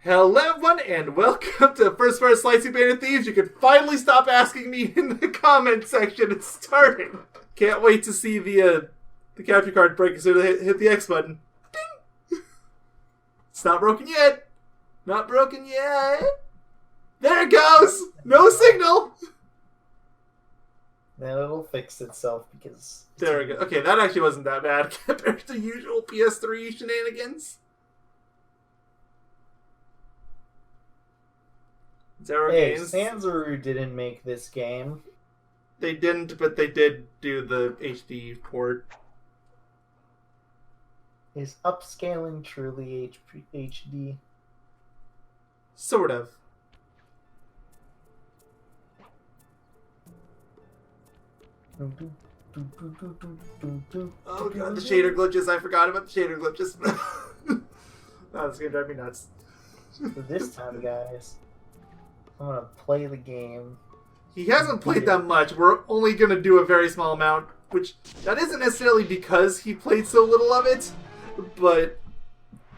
Hello everyone, and welcome to the first part of Slicing Band of Thieves. You can finally stop asking me in the comment section. It's starting. Can't wait to see the capture card break as soon as I hit the X button. Ding! It's not broken yet. Not broken yet. There it goes! No signal! Now it'll fix itself because... There we go. Okay, that actually wasn't that bad compared to usual PS3 shenanigans. Hey, Sanzaru didn't make this game. They didn't, but they did do the HD port. Is upscaling truly HD? Sort of. Oh god, the shader glitches. I forgot about the shader glitches. That's gonna drive me nuts. So this time, guys, I'm gonna play the game. He hasn't played that much. We're only gonna do a very small amount, which that isn't necessarily because he played so little of it, but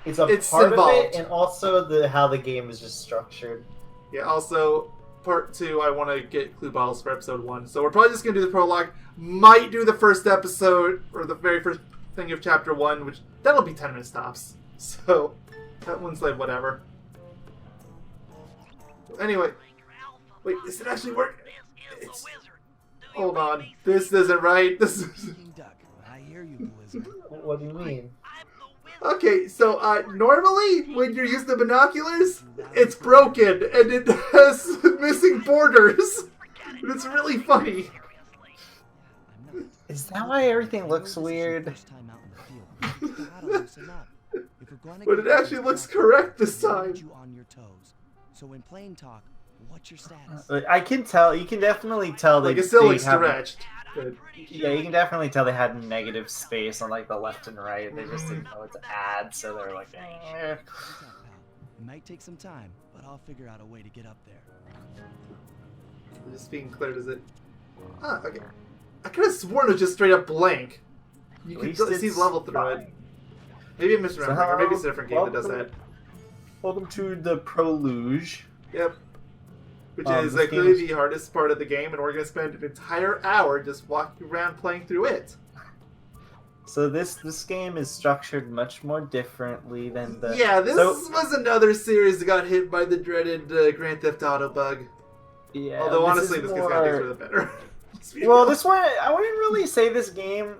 it's part involved. Of it, and also how the game is just structured. Yeah. Also, part 2, I want to get clue bottles for episode 1, so we're probably just gonna do the prologue. Might do the first episode or the very first thing of chapter 1, which that'll be 10-minute stops. So that one's like whatever. Anyway, wait, is it actually working? Hold on, this isn't right. This is... What do you mean? Okay, so normally when you're using the binoculars, it's broken and it has missing borders. And it's really funny. Is that why everything looks weird? But it actually looks correct this time. So in plain talk, what's your status? I can tell. You can definitely tell like it still looks stretched. Good. Yeah, you can definitely tell they had negative space on like the left and right. They just didn't know what to add, so they're like, eh. It might take some time, but I'll figure out a way to get up there. Just being cleared, is it? Ah, okay. I could have sworn it was just straight up blank. You can see level through it. Maybe I'm misremembering, or maybe it's a different game that does that. Welcome to the Prologue. Yep. Which is clearly the hardest part of the game, and we're going to spend an entire hour just walking around playing through it. So this game is structured much more differently than the... Yeah, this was another series that got hit by the dreaded Grand Theft Auto bug. Yeah. Although honestly, this game's got for the better. Well, this one, I wouldn't really say this game...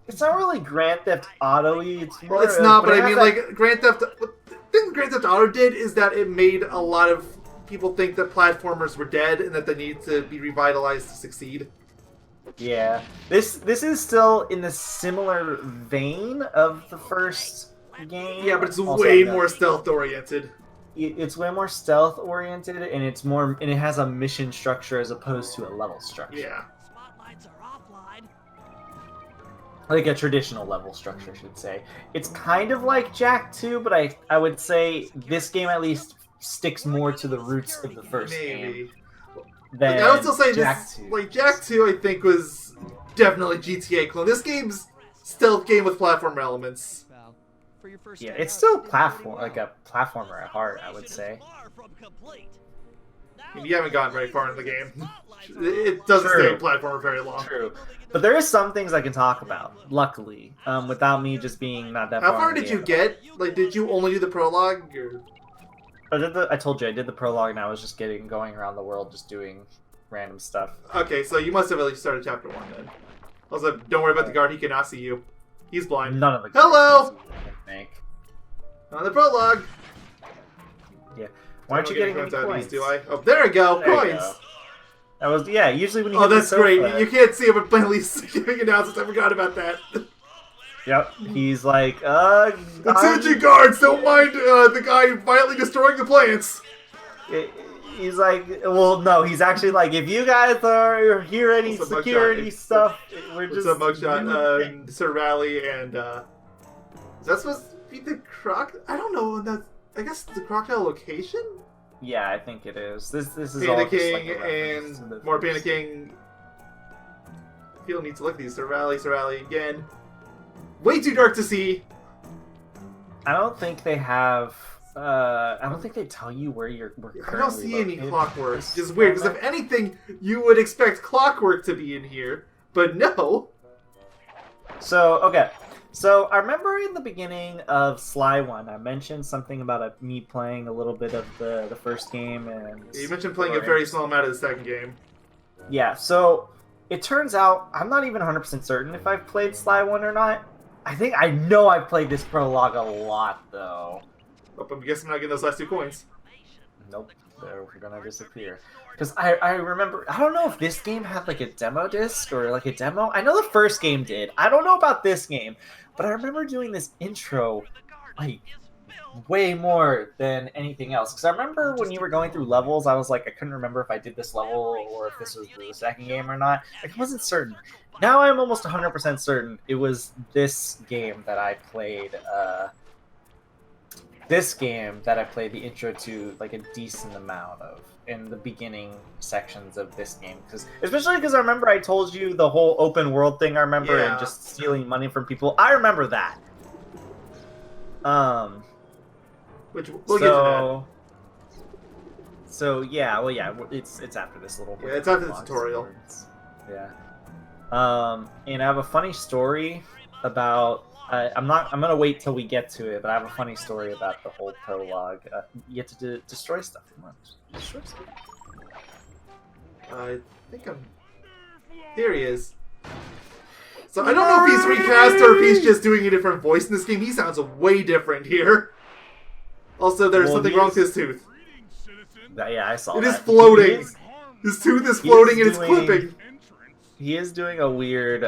It's not really Grand Theft Auto-y. Well, it's not, but I mean, like, Grand Theft... The thing Grand Theft Auto did is that it made a lot of people think that platformers were dead and that they need to be revitalized to succeed. Yeah. This is still in the similar vein of the first game. Yeah, but it's way more stealth-oriented. It's way more stealth-oriented, and it's more... And it has a mission structure as opposed to a level structure. Yeah. Like a traditional level structure, I should say. It's kind of like Jak 2, but I would say this game at least sticks more to the roots of the first game. Than I would still say Jak this, 2. like Jak 2, I think was definitely GTA clone. This game's stealth game with platform elements. Yeah, it's still a platformer at heart, I would say. I mean, you haven't gotten very far in the game. It doesn't stay in platformer very long. True. But there is some things I can talk about, luckily, without me just being not that far. How far did you get? Like, did you only do the prologue? Or... I told you, I did the prologue, and I was just going around the world just doing random stuff. Okay, so you must have at least started chapter 1 then. Also, don't worry about the guard, he cannot see you. He's blind. None of the Hello! I think. On the prologue! Yeah. Why aren't you getting any coins? Do I? Oh, there we go! There coins! Go. That was, yeah, usually when you Oh, that's great. sofa, You can't see him, but plainly giving announcements. I forgot about that. Yep, he's like, Attention guards, don't mind the guy violently destroying the plants. He's like, well, no, he's actually like, if you guys hear any security stuff, we're just... What's up, Mugshot? Sir Rally and, is that supposed to be the I don't know, I guess the crocodile location? Yeah, I think it is. This is panicking all just like a and more panicking. People need to look at these. Sir Rally again. Way too dark to see. I don't think they have I don't think they tell you where you're I don't see any located. clockwork. It's weird, because if anything, you would expect clockwork to be in here, but no. So, okay. So, I remember in the beginning of Sly 1, I mentioned something about me playing a little bit of the first game. And Yeah, you mentioned playing a very small amount of the second game. Yeah, so it turns out, I'm not even 100% certain if I've played Sly 1 or not. I know I've played this prologue a lot, though. Oh, I guess I'm not getting those last 2 coins. Nope, they're gonna disappear. Because I remember, I don't know if this game had like a demo disc or like a demo. I know the first game did. I don't know about this game, but I remember doing this intro like way more than anything else. Because I remember when you were going through levels, I was like, I couldn't remember if I did this level or if this was the second game or not. I wasn't certain. Now I'm almost 100% certain it was this game that I played. This game that I played the intro to like a decent amount of in the beginning sections of this game, especially because I remember I told you the whole open world thing. I remember and just stealing money from people. I remember that. Which we'll get to that. So yeah, well yeah, it's after this little. Yeah, it's after the tutorial. Yeah. And I have a funny story about. I'm gonna wait till we get to it, but I have a funny story about the whole prologue. You get to destroy stuff. Come on, destroy stuff. I think I'm. Here he is. So I don't know if he's recast or if he's just doing a different voice in this game. He sounds way different here. Also, there's something wrong with his tooth. Yeah, I saw it. It is floating. His tooth is floating and it's clipping. He is doing a weird.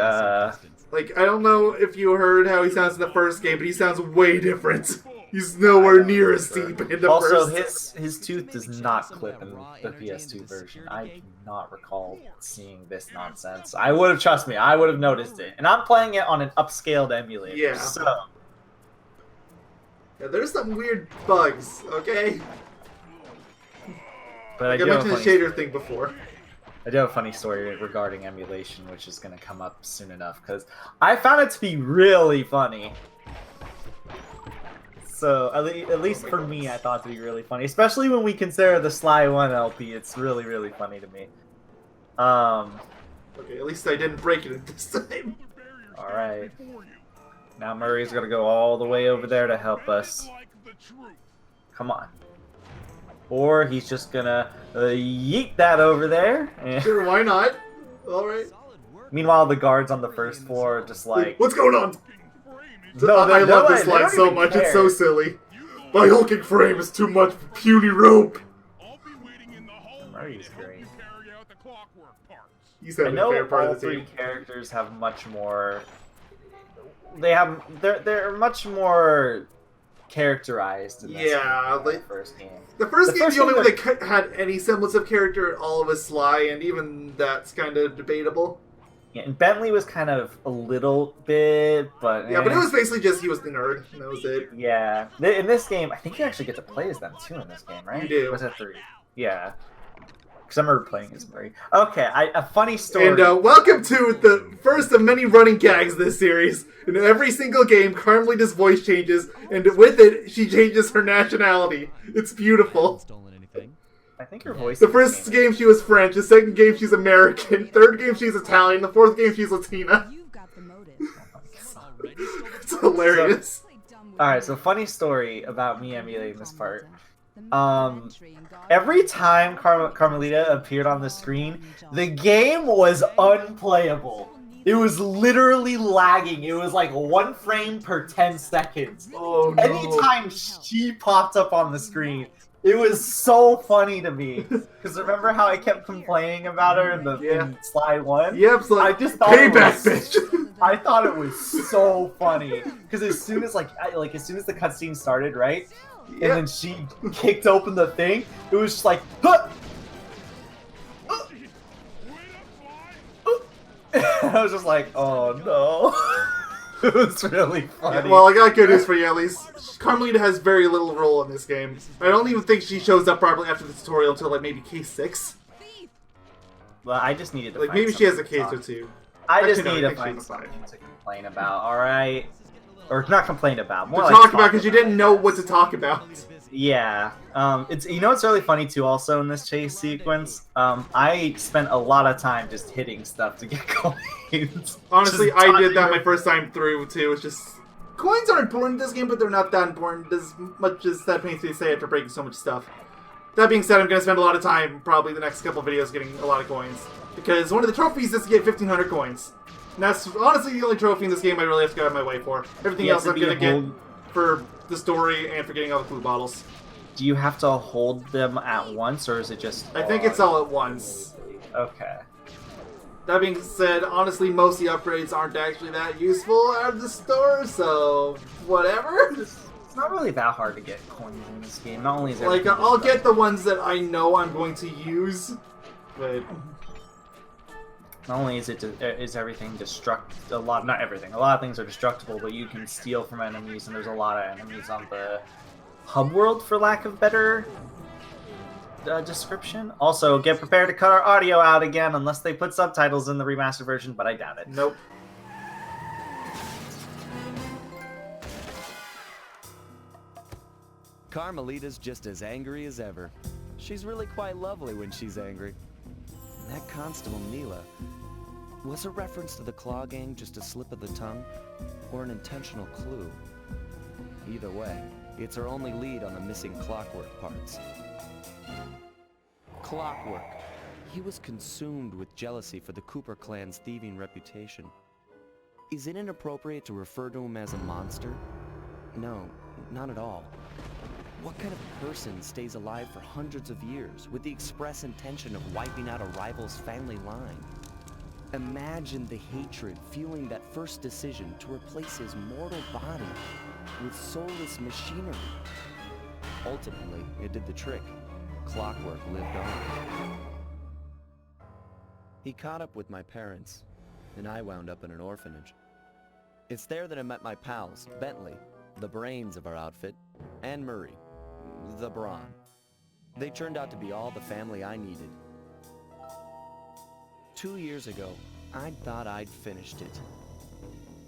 Like, I don't know if you heard how he sounds in the first game, but he sounds way different. He's nowhere near as deep in the also, first. his tooth does not clip in the PS2 version. I do not recall seeing this nonsense. I would have, trust me, I would have noticed it. And I'm playing it on an upscaled emulator. Yeah. So. Yeah, there's some weird bugs, okay? But like I mentioned the shader thing before. I do have a funny story regarding emulation, which is going to come up soon enough, because I found it to be really funny. So, at least for me, I thought it to be really funny. Especially when we consider the Sly 1 LP, it's really, really funny to me. Okay, at least I didn't break it this time. Alright. Now Murray's going to go all the way over there to help us. Come on. Or he's just gonna yeet that over there. Sure, why not? Alright. Meanwhile, the guards on the first floor are just like... What's going on? No, I love this line so much, it's so silly. My hulking frame is too much for puny rope. Murray's great. He's having I know a fair part all of the team. 3 characters have much more... They're much more... characterized in this like, first game. The first game's the only one that had any semblance of character, all of a Sly, and even that's kind of debatable. Yeah, and Bentley was kind of a little bit, but... Yeah, but it was basically just he was the nerd, and that was it. Yeah. In this game, I think you actually get to play as them, too, in this game, right? You do. Or was that 3? Yeah. Because I remember playing as Murray. Okay, a funny story. And welcome to the first of many running gags this series. In every single game, Carmelita's voice changes, and with it, she changes her nationality. It's beautiful. I think her voice... The first game she was French, the second game she's American, third game she's Italian, the fourth game she's Latina. It's hilarious. Alright, so funny story about me emulating this part. Every time Carmelita appeared on the screen, the game was unplayable. It was literally lagging. It was like 1 frame per 10 seconds. Oh, no. Anytime she popped up on the screen, it was so funny to me. Because remember how I kept complaining about her in Sly 1? Yep, so I just thought payback, bitch. I thought it was so funny. Because as soon as as soon as the cutscene started, right? And then she kicked open the thing. It was just like, huh! I was just like, oh no. It was really funny. Yeah, well, I got good news for you at least. Carmelita has very little role in this game. I don't even think she shows up properly after the tutorial until like maybe case 6. Well, I just needed to like find maybe she has a something case or 2. I just Actually, need no, to find she's something 5. to complain about, alright? Or not complain about, more To like talk about because you didn't know what to talk about. Yeah. It's it's really funny too. Also in this chase sequence, I spent a lot of time just hitting stuff to get coins. Honestly, I did that my first time through too. It's just coins are important in this game, but they're not that important as much as that pains me to say after breaking so much stuff. That being said, I'm going to spend a lot of time, probably the next couple videos, getting a lot of coins. Because one of the trophies is to get 1,500 coins. And that's honestly the only trophy in this game I really have to go out of my way for. Everything else I'm going to get for the story and for getting all the food bottles. Do you have to hold them at once, or is it just... I think it's all at once. Okay. That being said, honestly, most of the upgrades aren't actually that useful out of the store, so whatever. It's not really that hard to get coins in this game. Not only is like, I'll get the ones that I know I'm going to use, but... Not only is everything destructible, not everything, a lot of things are destructible, but you can steal from enemies, and there's a lot of enemies on the hub world, for lack of better description. Also, get prepared to cut our audio out again, unless they put subtitles in the remastered version, but I doubt it. Nope. Carmelita's just as angry as ever. She's really quite lovely when she's angry. That Constable Neela, was a reference to the Claw Gang just a slip of the tongue, or an intentional clue? Either way, it's our only lead on the missing Clockwork parts. Clockwork. He was consumed with jealousy for the Cooper clan's thieving reputation. Is it inappropriate to refer to him as a monster? No, not at all. What kind of person stays alive for hundreds of years with the express intention of wiping out a rival's family line? Imagine the hatred fueling that first decision to replace his mortal body with soulless machinery. Ultimately, it did the trick. Clockwork lived on. He caught up with my parents, and I wound up in an orphanage. It's there that I met my pals, Bentley, the brains of our outfit, and Murray, the brawn. They turned out to be all the family I needed. 2 years ago, I thought I'd finished it.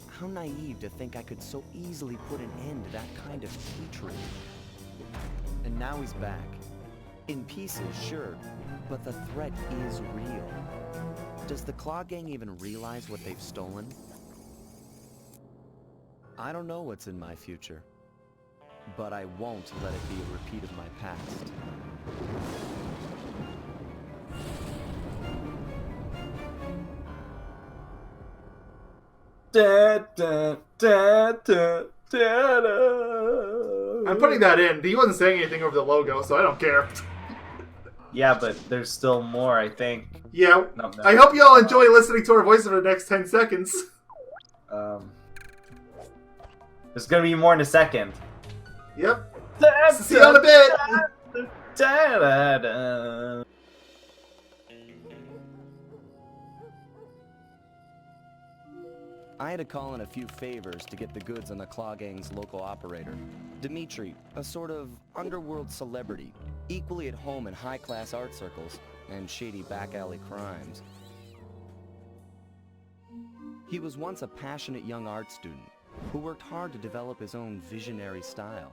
How naive to think I could so easily put an end to that kind of hatred. And now he's back. In pieces, sure, but the threat is real. Does the Claw Gang even realize what they've stolen? I don't know what's in my future, but I won't let it be a repeat of my past. Da, da, da, da, da, da. I'm putting that in. He wasn't saying anything over the logo, so I don't care. Yeah, but there's still more, I think. Yeah. No. I hope you all enjoy listening to our voice for the next 10 seconds. There's gonna be more in a second. Yep. See you in a bit. Da, da, da. I had to call in a few favors to get the goods on the Claw Gang's local operator. Dimitri, a sort of underworld celebrity, equally at home in high-class art circles and shady back-alley crimes. He was once a passionate young art student who worked hard to develop his own visionary style.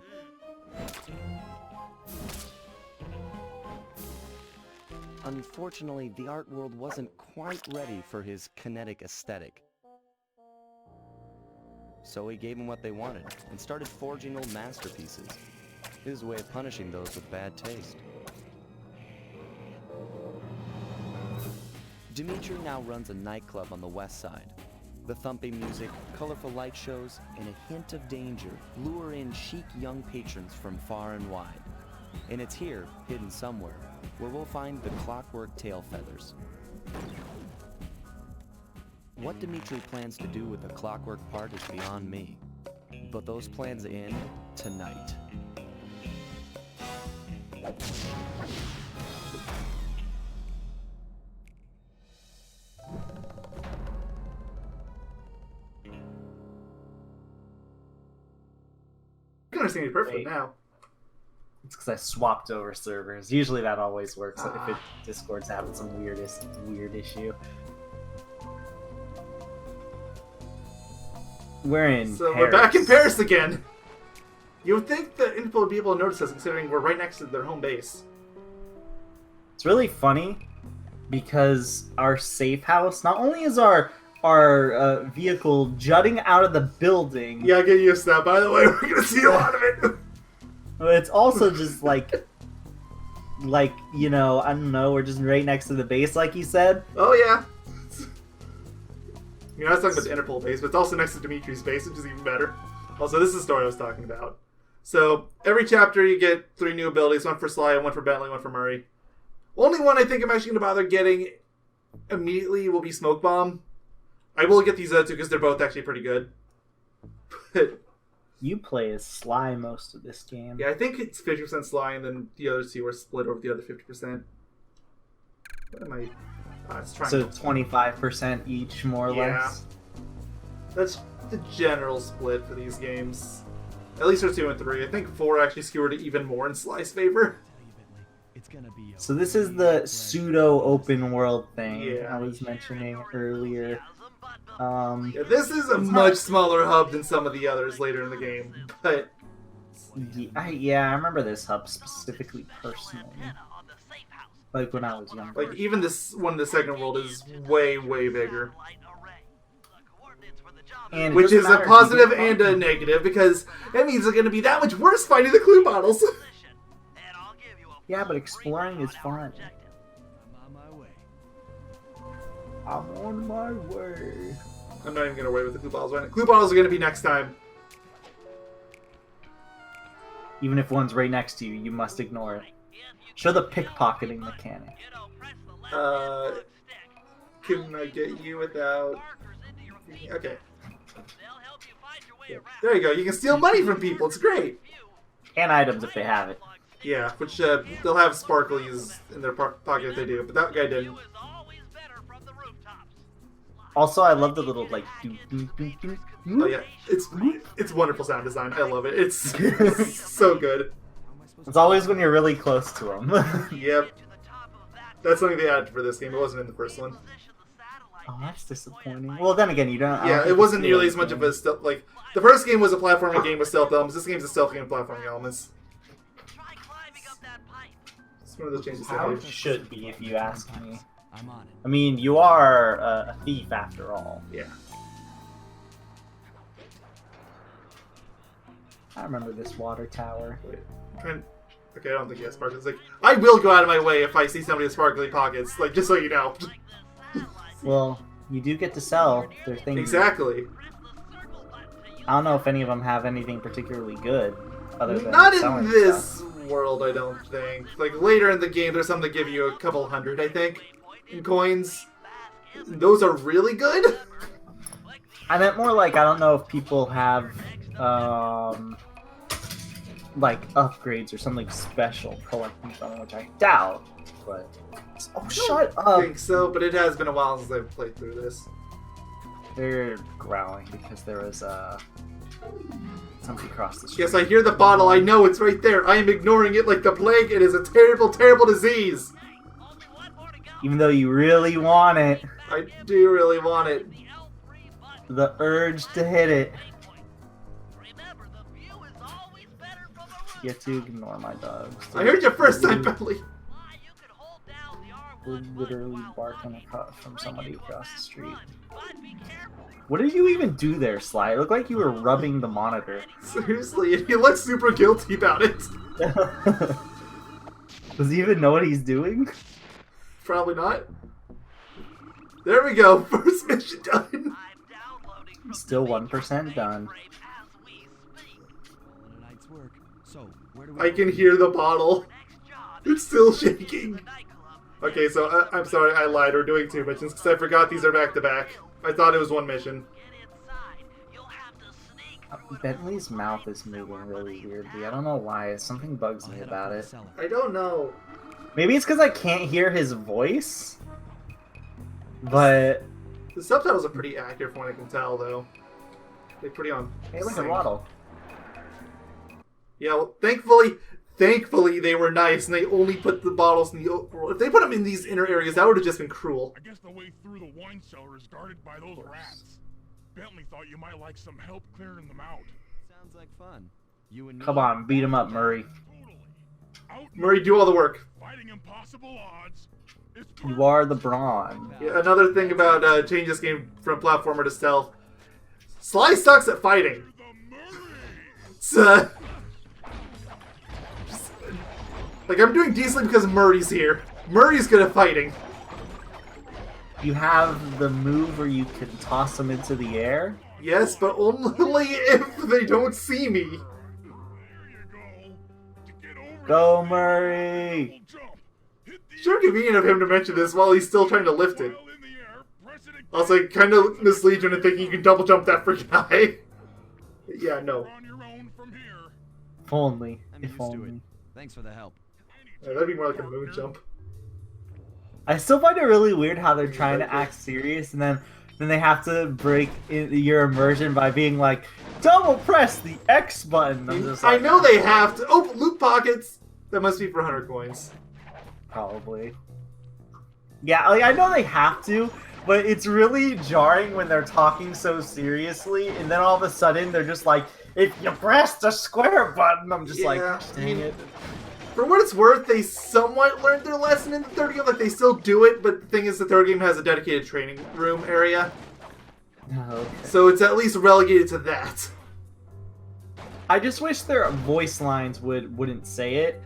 Unfortunately, the art world wasn't quite ready for his kinetic aesthetic. So he gave them what they wanted and started forging old masterpieces. His way of punishing those with bad taste. Dimitri now runs a nightclub on the west side. The thumping music, colorful light shows, and a hint of danger lure in chic young patrons from far and wide. And it's here, hidden somewhere, where we'll find the Clockwork tail feathers. What Dimitri plans to do with the Clockwork part is beyond me. But those plans end tonight. I can understand you perfectly now. It's because I swapped over servers. Usually that always works if Discord's having some weird issue. We're back in Paris again. You would think that info would be able to notice us, considering we're right next to their home base. It's really funny because our safe house, not only is our vehicle jutting out of the building, Yeah, get used to that. By the way, we're gonna see a lot of it. but it's also just like you know, I don't know, we're just right next to the base, like you said. Oh yeah. You're not talking about the Interpol base, but it's also next to Dimitri's base, which is even better. Also, this is the story I was talking about. So, every chapter you get 3 new abilities, one for Sly, one for Bentley, one for Murray. Only one I think I'm actually going to bother getting immediately will be Smoke Bomb. I will get these other two because they're both actually pretty good. But, You play as Sly most of this game. yeah, I think it's 50% Sly, and then the other two are split over the other 50%. What am I... it's So triangle. 25% each, more or Yeah. less. That's the general split for these games. At least for 2 and 3. I think 4 actually skewered it even more in Sly's favor. So this is the pseudo open world thing Yeah. I was mentioning earlier. Yeah, this is a much smaller hub than some of the others later in the game, but I remember this hub specifically personally. Like when I was younger. like even this one in the second world is way, way bigger. And it Which doesn't is a matter if you positive get and a bumped. negative, because that means it's going to be that much worse finding the clue bottles. Yeah, but exploring is fun. I'm on my way. I'm not even going to worry with the clue bottles right now. Clue bottles are going to be next time. Even if one's right next to you, you must ignore it. Show the pickpocketing mechanic. Can I get you without... Okay. There you go. You can steal money from people. It's great. And items if they have it. Yeah, which they'll have sparklies in their pocket if they do, but that guy didn't. Also, I love the little like doo doo doo doo. Oh yeah, it's wonderful sound design. I love it. It's so good. It's always when you're really close to them. Yep. That's something they added for this game. It wasn't in the first one. Oh, that's disappointing. Well, then again, you don't. I don't Yeah, think it wasn't it's nearly as much of a stealth. Like the first game was a platforming game with stealth elements. This game's a stealth game with platforming elements. It's one of those changes. How They it made. should be, if you ask me. I'm on it. I mean, you are a thief after all. Yeah. I remember this water tower. Wait, okay, I don't think he has sparkles. Like, I will go out of my way if I see somebody with sparkly pockets. Like, just so you know. Well, you do get to sell their things. Exactly. I don't know if any of them have anything particularly good, other than Not selling in this stuff. world, I don't think. Like, later in the game, there's some that give you a couple hundred, I think, in coins. Those are really good. I meant more like, I don't know if people have, like, upgrades or something special collecting from, which I doubt, but... Oh, shut I up! think so, but it has been a while since I've played through this. They're growling because there was, somebody across the street. Yes, I hear the bottle. I know it's right there. I am ignoring it like the plague. It is a terrible, terrible disease. Even though you really want it, I do really want it. the urge to hit it. You have to ignore my dogs. I heard you first time, Bentley. We're literally barking from somebody across the street. What did you even do there, Sly? It looked like you were rubbing the monitor. Seriously, and he looks super guilty about it. Does he even know what he's doing? Probably not. There we go. First mission done. Still 1% done. I can hear the bottle. It's still shaking. Okay, so I'm sorry, I lied. We're doing 2 missions because I forgot these are back to back. I thought it was 1 mission. Bentley's mouth is moving really weirdly. I don't know why. Something bugs me about it. I don't know. Maybe it's because I can't hear his voice. But The subtitles are pretty accurate from what I can tell, though. They're pretty on. hey, look at sync. Waddle. Yeah, well, thankfully they were nice and they only put the bottles in the overworld. If they put them in these inner areas, that would have just been cruel. I guess the way through the wine cellar is guarded by those rats. Bentley thought you might like some help clearing them out. Sounds like fun. You and me. Come on, beat him up, Murray. Murray, do all the work. Fighting impossible odds. It's You are the brawn. Yeah, another thing about changing this game from platformer to stealth. Sly sucks at fighting. It's, like, I'm doing decently because Murray's here. Murray's good at fighting. You have the move where you can toss them into the air. Yes, but only if they don't see me. Go, Murray! Sure convenient of him to mention this while he's still trying to lift it. Also, kind of misleads you into thinking you can double jump that freaking high. Yeah, no. If only. I'm If used to it. only. Thanks for the help. Yeah, that'd be more like a moon jump. I still find it really weird how they're trying to act serious and then they have to break your immersion by being like, double press the X button. I'm just I like, know they have to. Oh, loot pockets! That must be for 100 coins. probably. Yeah, like I know they have to, but it's really jarring when they're talking so seriously, and then all of a sudden they're just like, if you press the square button, I'm just like, Yeah, dang it. For what it's worth, they somewhat learned their lesson in the third game. Like, they still do it, but the thing is, the third game has a dedicated training room area. Oh, okay. So it's at least relegated to that. I just wish their voice lines wouldn't say it.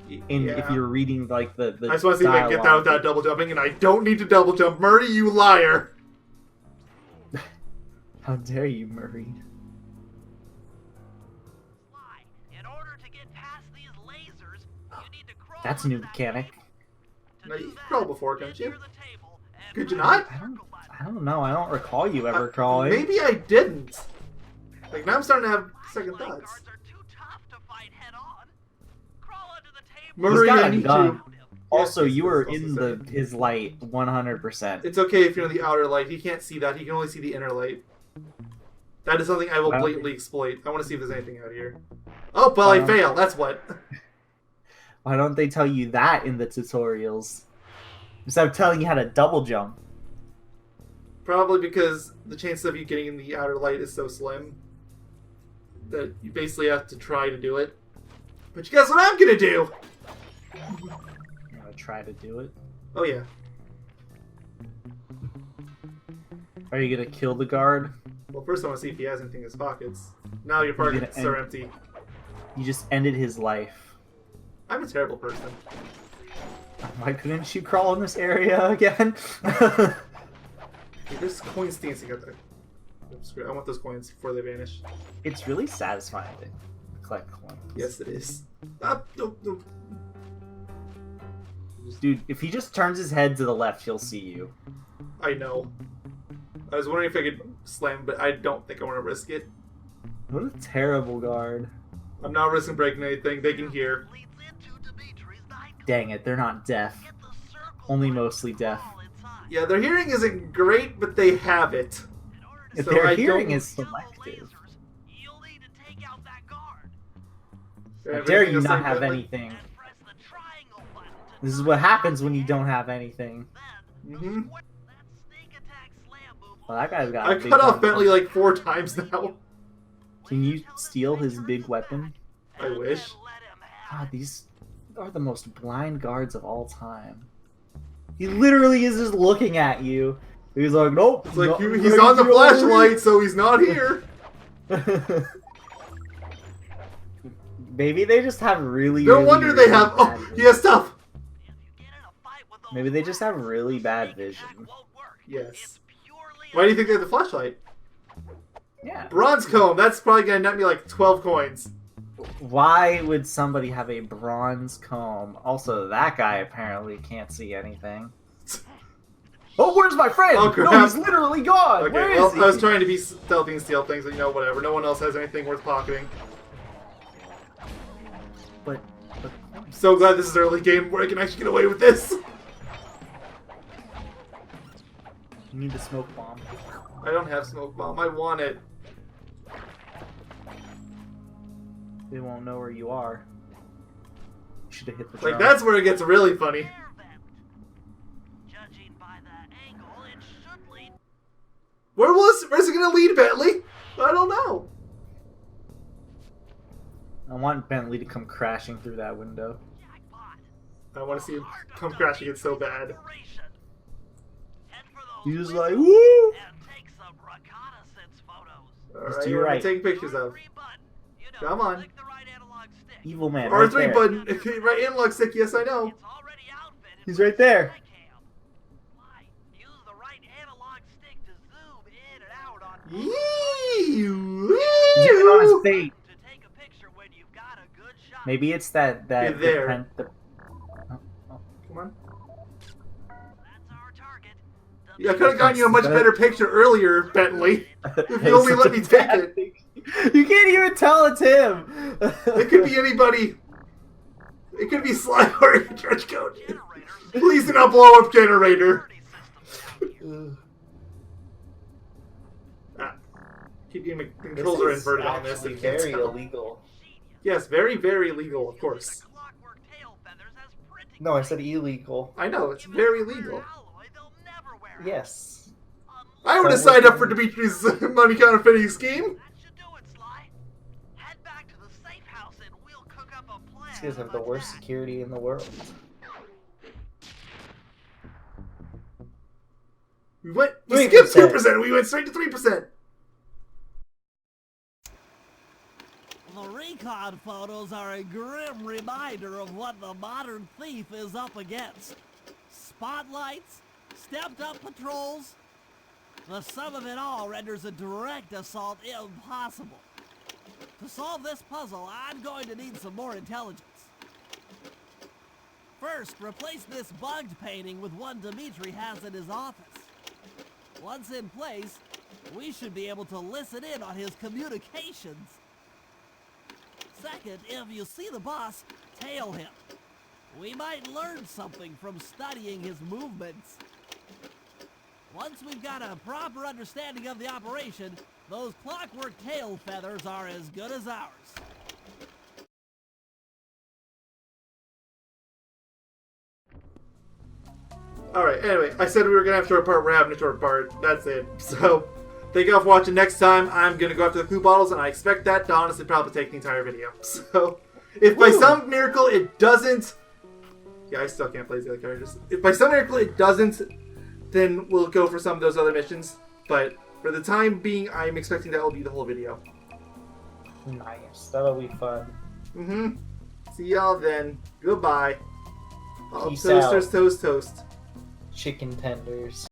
If you're reading like the I just want to see if I can get that dialogue. without double jumping, and I don't need to double jump. Murray, you liar! How dare you, Murray? In order to get past these lasers, you need to crawl That's a new mechanic. No, you crawled before, can't you? Could you not? I don't know. I don't recall you ever crawling. Maybe I didn't. Like, now I'm starting to have second thoughts. Murray, got I a need gun. to... Also, Yes, you were that's in also his light 100%. It's okay if you're in the outer light. He can't see that. He can only see the inner light. That is something I will blatantly exploit. I want to see if there's anything out here. Oh, well, I fail. That's what. Why don't they tell you that in the tutorials? Instead of telling you how to double jump. Probably because the chance of you getting in the outer light is so slim that you basically have to try to do it. But you guess what I'm gonna do? I'm gonna try to do it. Oh yeah. Are you gonna kill the guard? Well, first I want to see if he has anything in his pockets. Now your pockets are empty. You just ended his life. I'm a terrible person. Why couldn't you crawl in this area again? Hey, there's coins dancing out there. Screw it. I want those coins before they vanish. It's really satisfying to collect coins. Yes, it is. Ah, no. Dude, if he just turns his head to the left, he'll see you. I know. I was wondering if I could slam, but I don't think I want to risk it. What a terrible guard. I'm not risking breaking anything. They can hear. Dang it, they're not deaf. Only mostly deaf. Yeah, their hearing isn't great, but they have it. If So their I hearing don't- is selective. They How have dare anything you else not like have that? anything? This is what happens when you don't have anything. Mm-hmm. Well, that guy's got I a big cut off gun. Bentley like 4 times now. Can you steal his big weapon? I wish. God, these are the most blind guards of all time. He literally is just looking at you. He's like, nope. It's like no, he's on the flashlight, so he's not here. Maybe they just have really. No really, wonder they really have. bad Oh, vision. he has stuff. Maybe they just have really bad vision. Yes. Why do you think they have the flashlight? Yeah. Bronze comb. That's probably gonna net me like 12 coins. Why would somebody have a bronze comb? Also, that guy apparently can't see anything. Oh, where's my friend? Oh, No, crap. he's literally gone. Okay, Where well, is he? I was trying to be stealthy and steal things, but you know, whatever. No one else has anything worth pocketing. But I'm so glad this is early game where I can actually get away with this. you need a smoke bomb. I don't have smoke bomb. I want it. They won't know where you are. You should have hit the Like, drum. that's where it gets really funny. Where's it gonna lead, Bentley? I don't know. I want Bentley to come crashing through that window. Jackpot. I want to see him come crashing it so bad. Operation. Head for those He's just like, windows woo! and take some reconnaissance photos. Alright, to who your am I right. taking pictures of? R3 button. You know, Come on. click the right analog stick. Evil man. Right R3 there. button. Right analog stick, yes I know. It's already outfitted He's with right there. a cam. Why? Use the right analog stick to zoom in and out on Zoom on his face. to take a picture when you've got a good shot. Maybe it's that You're there. the Come on. That's our target. Yeah, I could have gotten you a much better picture earlier, Bentley. If you only It's let me such a take bad it. thing. You can't even tell it's him. It could be anybody. It could be Sly wearing a trench coat. Please do not blow up generator. Keep getting my controls are inverted on this. Actually if you can't very tell. illegal. Yes, very, very illegal, of course. Clockwork tail feathers as printing No, I said illegal. I know, it's very legal. alloy they'll never wear out. Yes. I would have signed up for Dimitri's money counterfeiting scheme. That should do it, Sly. Head back to the safe house and we'll cook up a plan. These guys have of the worst attack. security in the world. We skipped 3%. 2%. We went straight to 3%. The recon photos are a grim reminder of what the modern thief is up against. Spotlights, stepped-up patrols. The sum of it all renders a direct assault impossible. To solve this puzzle, I'm going to need some more intelligence. First, replace this bugged painting with one Dimitri has in his office. Once in place, we should be able to listen in on his communications. Second, if you see the boss, tail him. We might learn something from studying his movements. Once we've got a proper understanding of the operation, those clockwork tail feathers are as good as ours. Alright, anyway, I said we were going to have a short part. We're having a short part. That's it. So, thank you all for watching. Next time, I'm going to go after the clue bottles, and I expect that to honestly probably take the entire video. So, if by some miracle it doesn't... Yeah, I still can't play the other characters. If by some miracle it doesn't, then we'll go for some of those other missions. But for the time being, I'm expecting that will be the whole video. Nice. That'll be fun. See y'all then. Goodbye. Peace Toasters, out. toast, toast. Chicken tenders.